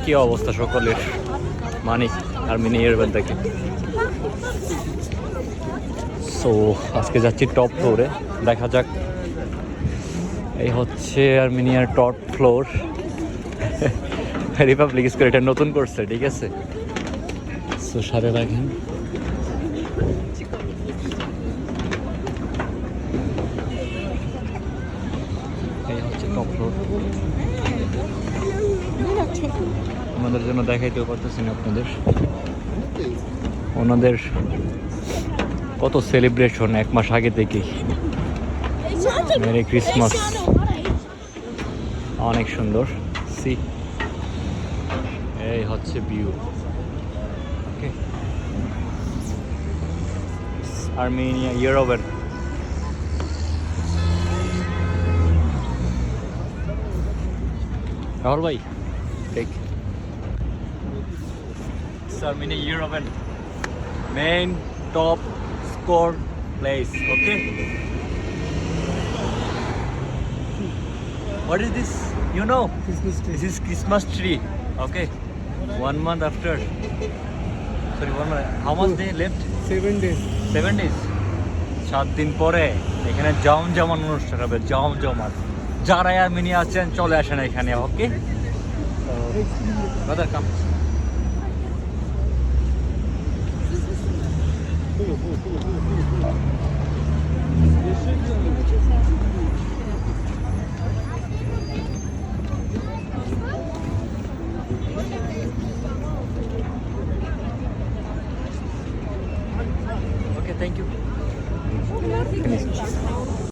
কি অবস্থা সকলের, মানিক আর্মেনিয়া ইয়ারবান থেকে। সো আজকে যাচ্ছি টপ ফ্লোরে, দেখা যাক। এই হচ্ছে আর্মেনিয়ার টপ ফ্লোর, রিপাবলিক স্কোয়ার, এটা নতুন করছে, ঠিক আছে। সো সাথে রাখেন। এই হচ্ছে টপ ফ্লোর, আমাদের জন্য দেখাইতেও পারতেছি না আপনাদের। ওনাদের কত সেলিব্রেশন 1 মাস আগে থেকেই। মেরি ক্রিসমাস, অনেক সুন্দর। সি, এই হচ্ছে ভিউ। ওকে, আর্মেনিয়া ইউরোপের। রাহুল ভাই, ঠিক আর্মেনিয়া ইউরোপের main top score place. Okay, what is this? You know, this is Christmas tree. Okay, 1 month after. Sorry, 1 month. How much day left? 7 days. 7 days. 7 দিন পরে এখানে জমজমান অনুষ্ঠান হবে, জমজমাট। যারা আর্মেনিয়া আছেন চলে আসেন এখানে। ওকে, ব্রাদার কাম।